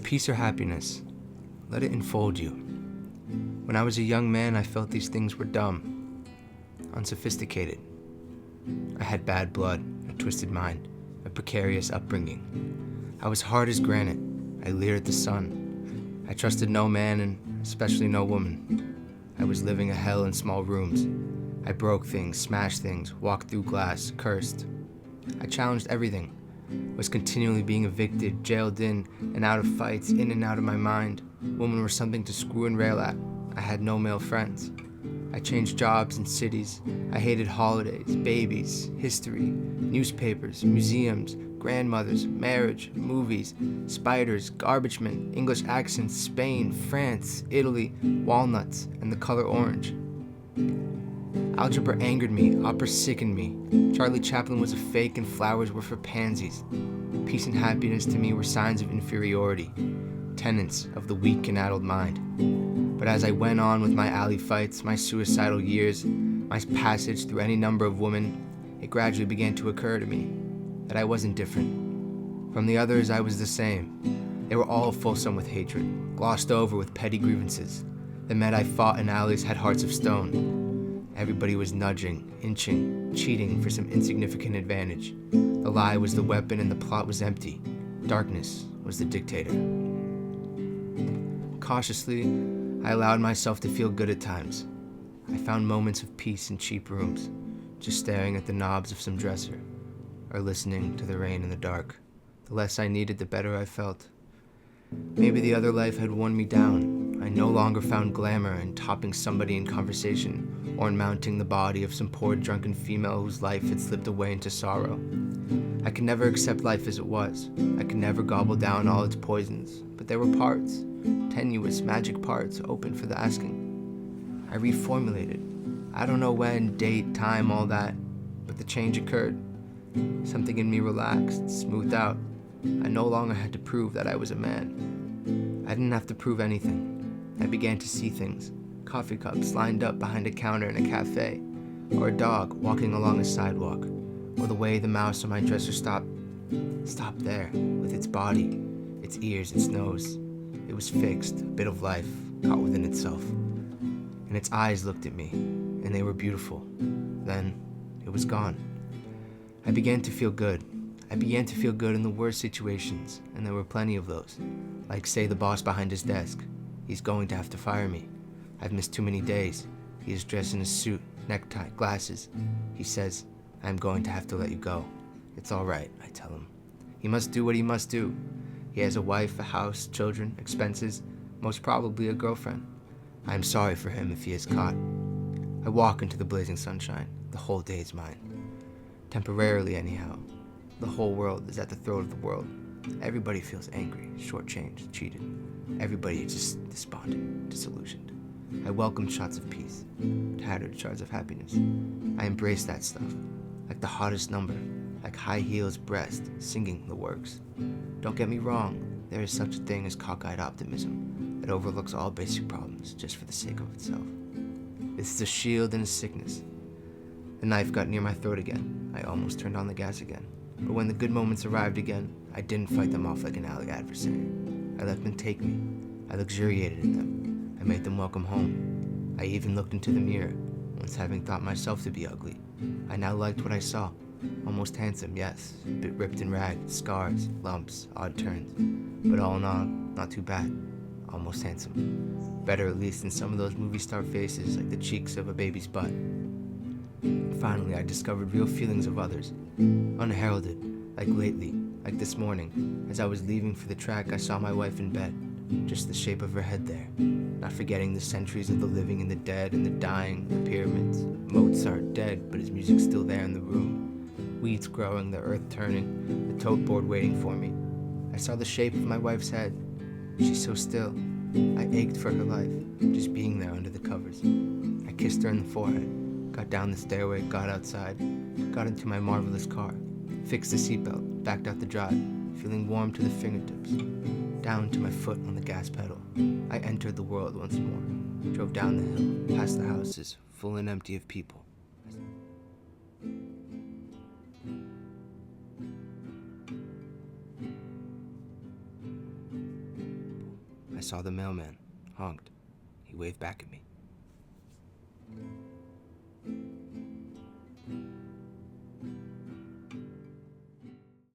peace or happiness, let it enfold you. When I was a young man, I felt these things were dumb, unsophisticated. I had bad blood, a twisted mind, a precarious upbringing. I was hard as granite. I leered at the sun. I trusted no man and especially no woman. I was living a hell in small rooms. I broke things, smashed things, walked through glass, cursed. I challenged everything, was continually being evicted, jailed in and out of fights, in and out of my mind. Women were something to screw and rail at. I had no male friends. I changed jobs and cities. I hated holidays, babies, history, newspapers, museums, grandmothers, marriage, movies, spiders, garbage men, English accents, Spain, France, Italy, walnuts, and the color orange. Algebra angered me, opera sickened me. Charlie Chaplin was a fake and flowers were for pansies. Peace and happiness to me were signs of inferiority, tenets of the weak and addled mind. But as I went on with my alley fights, my suicidal years, my passage through any number of women, it gradually began to occur to me that I wasn't different. From the others, I was the same. They were all fulsome with hatred, glossed over with petty grievances. The men I fought in alleys had hearts of stone. Everybody was nudging, inching, cheating for some insignificant advantage. The lie was the weapon and the plot was empty. Darkness was the dictator. Cautiously, I allowed myself to feel good at times. I found moments of peace in cheap rooms, just staring at the knobs of some dresser, or listening to the rain in the dark. The less I needed, the better I felt. Maybe the other life had worn me down. I no longer found glamour in topping somebody in conversation, or in mounting the body of some poor drunken female whose life had slipped away into sorrow. I could never accept life as it was. I could never gobble down all its poisons, but there were parts, tenuous, magic parts, open for the asking. I reformulated. I don't know when, date, time, all that, but the change occurred. Something in me relaxed, smoothed out. I no longer had to prove that I was a man. I didn't have to prove anything. I began to see things. Coffee cups lined up behind a counter in a cafe, or a dog walking along a sidewalk, or the way the mouse on my dresser stopped there, with its body, its ears, its nose. It was fixed, a bit of life, caught within itself. And its eyes looked at me, and they were beautiful. Then, it was gone. I began to feel good. I began to feel good in the worst situations, and there were plenty of those. Like, say, the boss behind his desk. He's going to have to fire me. I've missed too many days. He is dressed in a suit, necktie, glasses. He says, I'm going to have to let you go. It's all right, I tell him. He must do what he must do. He has a wife, a house, children, expenses, most probably a girlfriend. I am sorry for him if he is caught. I walk into the blazing sunshine. The whole day is mine. Temporarily, anyhow. The whole world is at the throat of the world. Everybody feels angry, shortchanged, cheated. Everybody is just despondent, disillusioned. I welcome shots of peace, tattered shards of happiness. I embrace that stuff, like the hottest number, like high heels breast, singing the works. Don't get me wrong, there is such a thing as cockeyed optimism that overlooks all basic problems just for the sake of itself. This is a shield and a sickness. The knife got near my throat again. I almost turned on the gas again. But when the good moments arrived again, I didn't fight them off like an alley adversary. I let them take me. I luxuriated in them. I made them welcome home. I even looked into the mirror, once having thought myself to be ugly. I now liked what I saw. Almost handsome, yes, a bit ripped and ragged, scars, lumps, odd turns. But all in all, not too bad. Almost handsome. Better at least than some of those movie star faces, like the cheeks of a baby's butt. Finally, I discovered real feelings of others, unheralded, like lately, like this morning. As I was leaving for the track, I saw my wife in bed, just the shape of her head there, not forgetting the centuries of the living and the dead and the dying, the pyramids. Mozart dead, but his music still there in the room. Weeds growing, the earth turning, the tote board waiting for me. I saw the shape of my wife's head. She's so still. I ached for her life, just being there under the covers. I kissed her in the forehead. Got down the stairway, got outside, got into my marvelous car, fixed the seatbelt, backed out the drive, feeling warm to the fingertips, down to my foot on the gas pedal. I entered the world once more, drove down the hill, past the houses, full and empty of people. saw the mailman, honked. He waved back at me.